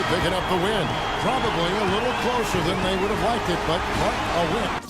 picking up the win. Probably a little closer than they would have liked it, but Clark, a win.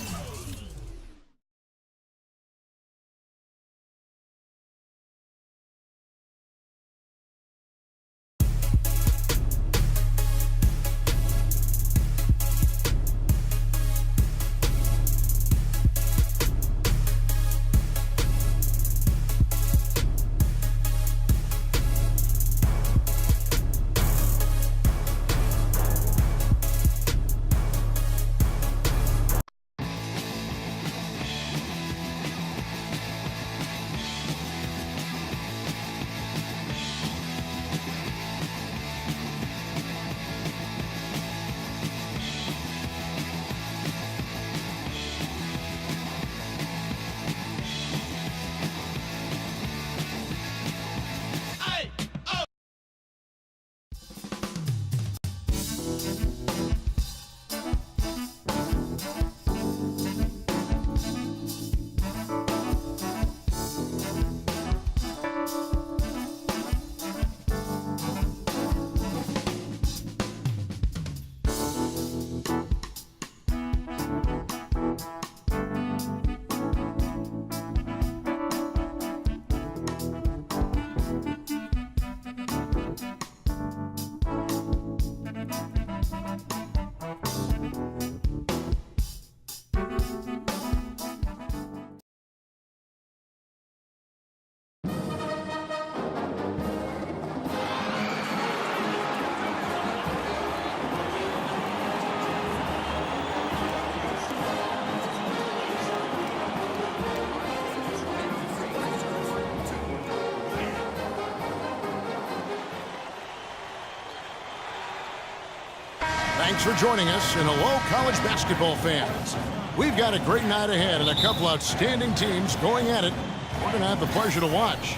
Thanks for joining us, and hello, college basketball fans. We've got a great night ahead and a couple outstanding teams going at it. We're going to have the pleasure to watch.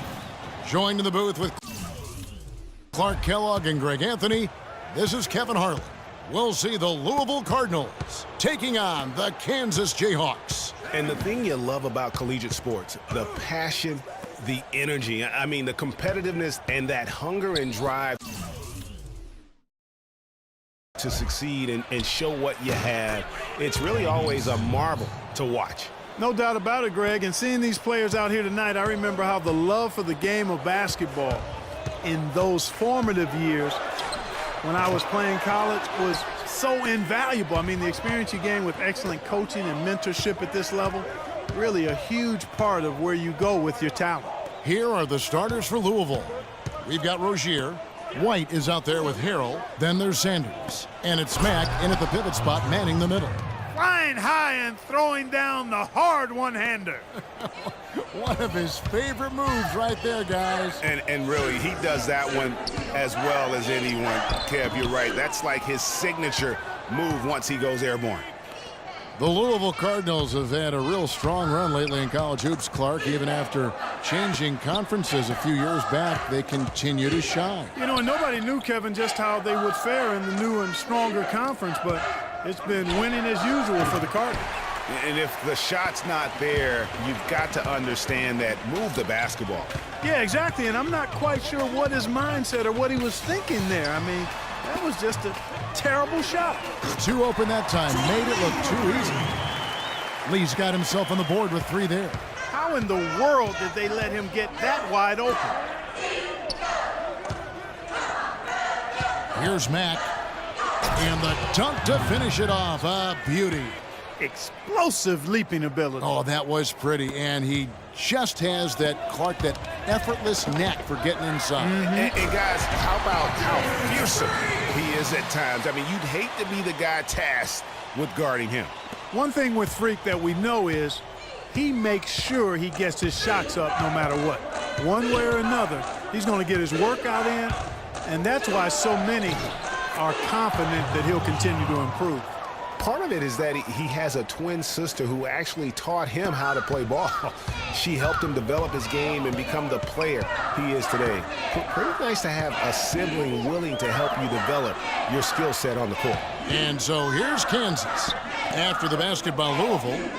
Joined in the booth with Clark Kellogg and Greg Anthony, this is Kevin Harlan. We'll see the Louisville Cardinals taking on the Kansas Jayhawks. And the thing you love about collegiate sports, the passion, the energy, I mean, the competitiveness and that hunger and drive to succeed and show what you have. It's really always a marvel to watch. No doubt about it, Greg. And seeing these players out here tonight, I remember how the love for the game of basketball in those formative years when I was playing college was so invaluable. I mean, the experience you gain with excellent coaching and mentorship at this level, really a huge part of where you go with your talent. Here are the starters for Louisville. We've got Rozier. White is out there with Harrell. Then there's Sanders. And it's Mack in at the pivot spot, manning the middle. Flying high and throwing down the hard one-hander. One of his favorite moves right there, guys. And really, he does that one as well as anyone. Kev, you're right. That's like his signature move once he goes airborne. The Louisville Cardinals have had a real strong run lately in college hoops, Clark. Even after changing conferences a few years back, they continue to shine. You know, and nobody knew, Kevin, just how they would fare in the new and stronger conference, but it's been winning as usual for the Cardinals. And if the shot's not there, you've got to understand that move the basketball. Yeah, exactly, and I'm not quite sure what his mindset or what he was thinking there. I mean, that was just a terrible shot. Two open that time, made it look too easy. Lee's got himself on the board with three there. How in the world did they let him get that wide open? Here's Mack. And the dunk to finish it off. A beauty. Explosive leaping ability. Oh, that was pretty. And he just has that, Clark, that effortless knack for getting inside. And guys, how about how fearsome he is at times? I mean, you'd hate to be the guy tasked with guarding him. One thing with Freak that we know is he makes sure he gets his shots up no matter what. One way or another, he's going to get his workout in, and that's why so many are confident that he'll continue to improve. Part of it is that he has a twin sister who actually taught him how to play ball. She helped him develop his game and become the player he is today. Pretty nice to have a sibling willing to help you develop your skill set on the court. And so here's Kansas. After the basket by Louisville.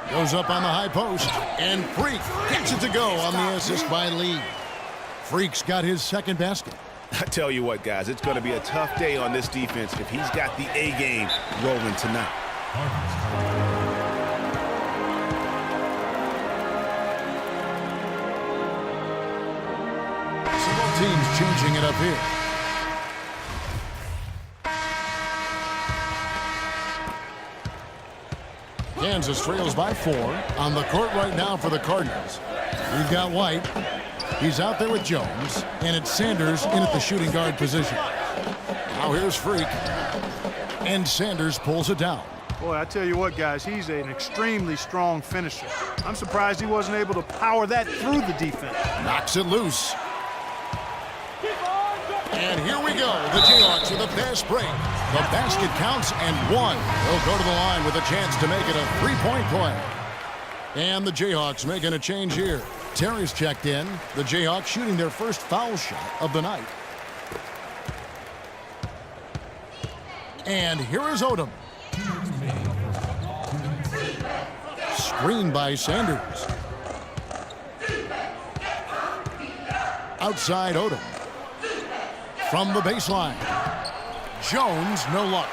Goes up on the high post. And Freak gets it to go on the assist by Lee. Freak's got his second basket. I tell you what, guys, it's going to be a tough day on this defense if he's got the A game rolling tonight. Both teams changing it up here. Kansas trails by 4 on the court right now for the Cardinals. We've got White. He's out there with Jones, and it's Sanders in at the shooting guard position. Now here's Freak, and Sanders pulls it down. Boy, I tell you what, guys, he's an extremely strong finisher. I'm surprised he wasn't able to power that through the defense. Knocks it loose. And here we go. The Jayhawks with a fast break. The basket counts and 1. They'll go to the line with a chance to make it a three-point play. And the Jayhawks making a change here. Terry's checked in. The Jayhawks shooting their first foul shot of the night. And here is Odom. Screened by Sanders. Outside Odom. From the baseline. Jones, no luck.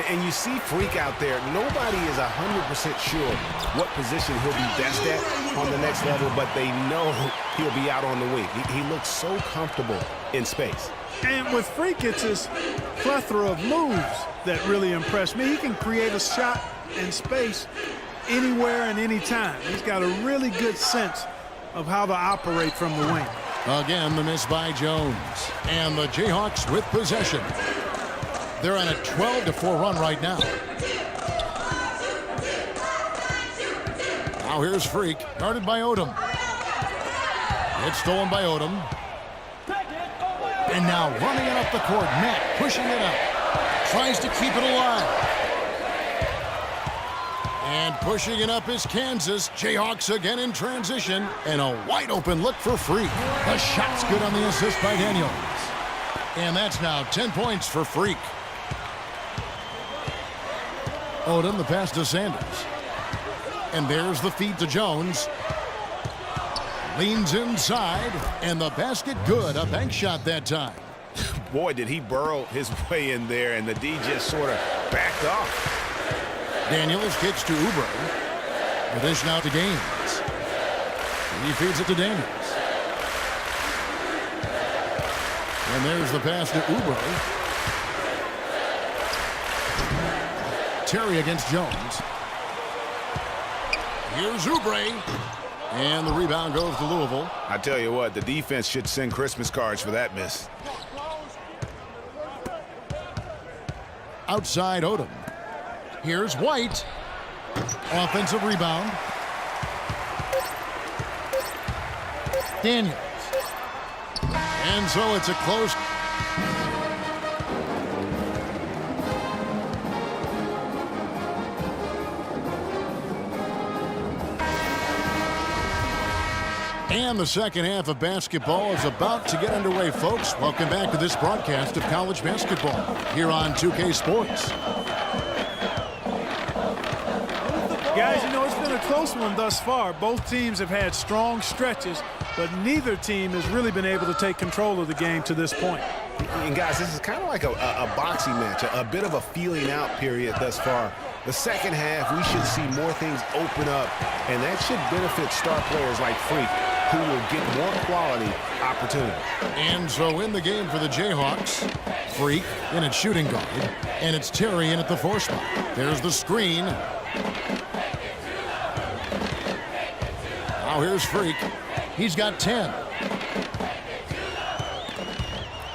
And you see Freak out there. Nobody is 100% sure what position he'll be best at on the next level, but they know he'll be out on the wing. He looks so comfortable in space. And with Freak, it's his plethora of moves that really impress me. He can create a shot in space anywhere and anytime. He's got a really good sense of how to operate from the wing. Again, the miss by Jones. And the Jayhawks with possession. They're on a 12-4 run right now. Now here's Freak, guarded by Odom. It's stolen by Odom. And now running it up the court, Matt pushing it up. Tries to keep it alive. And pushing it up is Kansas. Jayhawks again in transition. And a wide open look for Freak. The shot's good on the assist by Daniels. And that's now 10 points for Freak. Odom, the pass to Sanders. And there's the feed to Jones. Leans inside, and the basket good. A bank shot that time. Boy, did he burrow his way in there, and the D just sort of backed off. Daniels kicks to Oubre. The dish now to Gaines. And he feeds it to Daniels. And there's the pass to Oubre. Terry against Jones. Here's Oubre. And the rebound goes to Louisville. I tell you what, the defense should send Christmas cards for that miss. Outside Odom. Here's White. Offensive rebound. Daniels. And so it's a close. And the second half of basketball is about to get underway, folks. Welcome back to this broadcast of college basketball here on 2K Sports. Guys, you know, it's been a close one thus far. Both teams have had strong stretches, but neither team has really been able to take control of the game to this point. And guys, this is kind of like a boxing match, a bit of a feeling out period thus far. The second half, we should see more things open up, and that should benefit star players like Freak, who will get more quality opportunity. And so in the game for the Jayhawks, Freak in at shooting guard, and it's Terry in at the 4 spot. There's the screen. Now here's Freak. He's got 10.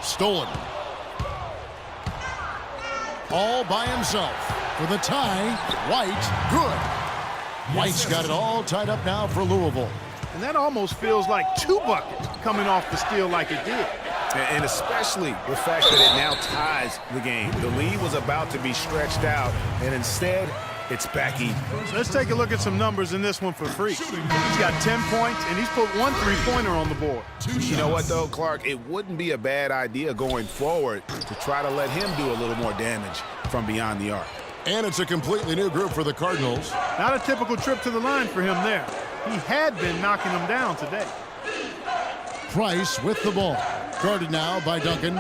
Stolen. All by himself for the tie. White, good. White's got it all tied up now for Louisville. And that almost feels like 2 buckets coming off the steal like it did. And especially the fact that it now ties the game. The lead was about to be stretched out, and instead, it's back even. So let's take a look at some numbers in this one for Freak. He's got 10 points, and he's put 1 3-pointer on the board. You know what, though, Clark? It wouldn't be a bad idea going forward to try to let him do a little more damage from beyond the arc. And it's a completely new group for the Cardinals. Not a typical trip to the line for him there. He had been knocking them down today. Price with the ball. guarded now by Duncan.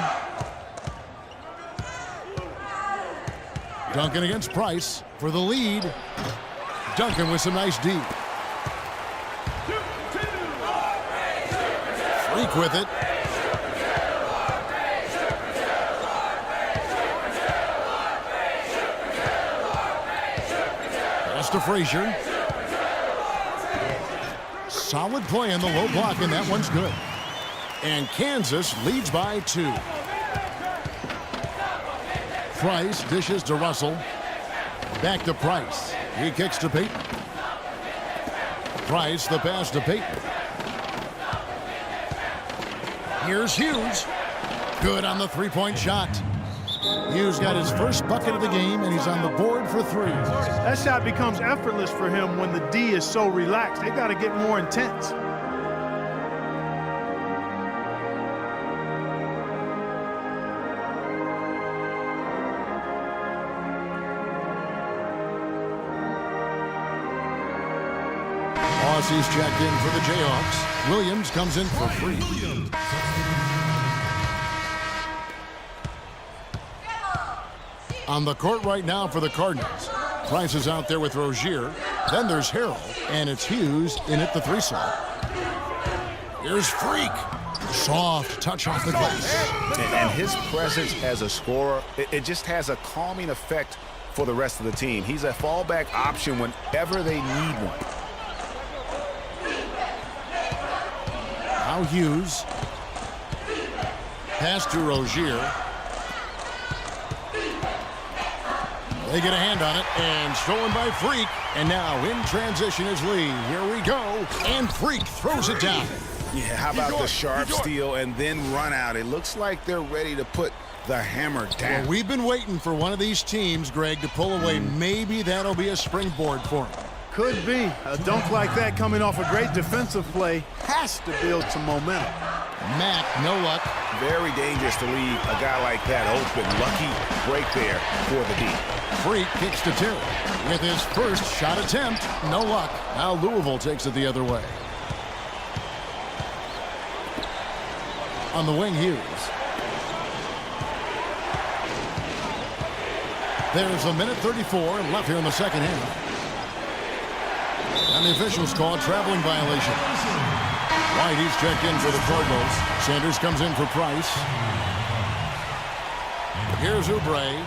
Duncan against Price for the lead. Duncan with some nice D. Freak with it. Pass to Frazier. Solid play in the low block, and that one's good. And Kansas leads by 2. Price dishes to Russell. Back to Price. He kicks to Payton. Price, the pass to Payton. Here's Hughes. Good on the three-point shot. Hughes got his first bucket of the game, and he's on the board for 3. That shot becomes effortless for him when the D is so relaxed. They got to get more intense. Aussies checked in for the Jayhawks. Williams comes in for free. On the court right now for the Cardinals. Price is out there with Rozier. Then there's Harrell, and it's Hughes in at the 3-slot. Here's Freak. Soft touch off the glass. And his presence as a scorer, it just has a calming effect for the rest of the team. He's a fallback option whenever they need one. Now Hughes. Pass to Rozier. They get a hand on it, and stolen by Freak. And now in transition is Lee. Here we go. And Freak throws it down. Yeah, how about the sharp steal and then run out? It looks like they're ready to put the hammer down. Well, we've been waiting for one of these teams, Greg, to pull away. Maybe that'll be a springboard for them. Could be. A dunk like that coming off a great defensive play has to build some momentum. Mack, no luck. Very dangerous to leave a guy like that open. Lucky break there for the D. Freak kicks to Terry. With his first shot attempt, no luck. Now Louisville takes it the other way. On the wing, Hughes. There's a minute 34 left here in the second half. And the officials call a traveling violation. White, he's checked in for the Cardinals. Sanders comes in for Price. Here's Oubre.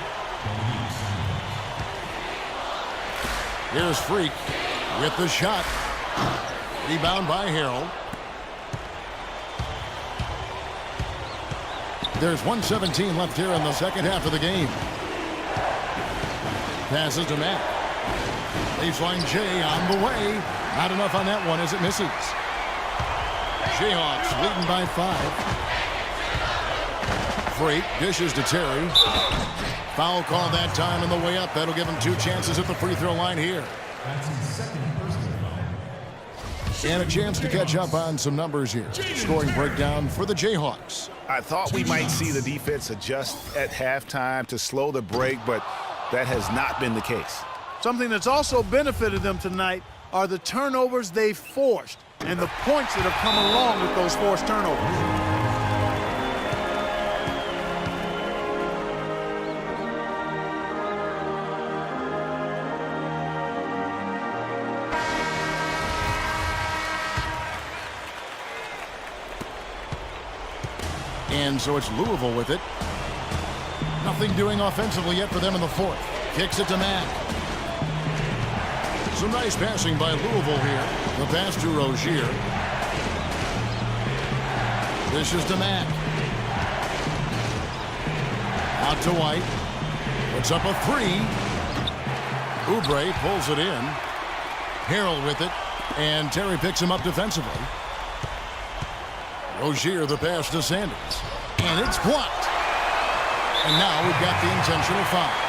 Here's Freak with the shot. Rebound by Harrell. There's 1:17 left here in the second half of the game. Passes to Mack. Baseline J on the way. Not enough on that one as it misses. Jayhawks leading by 5. Freak dishes to Terry. Foul call that time on the way up. That'll give him 2 chances at the free throw line here. And a chance to catch up on some numbers here. Scoring breakdown for the Jayhawks. I thought we might see the defense adjust at halftime to slow the break, but that has not been the case. Something that's also benefited them tonight are the turnovers they've forced and the points that have come along with those forced turnovers. And so it's Louisville with it. Nothing doing offensively yet for them in the fourth. Kicks it to Mack. Some nice passing by Louisville here. The pass to Rozier. This is to Mack. Out to White. Puts up a 3. Oubre pulls it in. Harrell with it. And Terry picks him up defensively. Rozier the pass to Sanders. And it's blocked. And now we've got the intentional foul.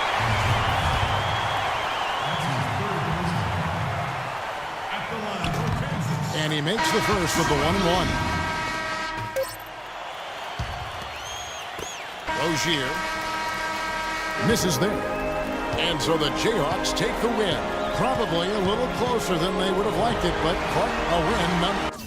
And he makes the first with the 1-1. Rozier misses there. And so the Jayhawks take the win. Probably a little closer than they would have liked it, but quite a win nonetheless.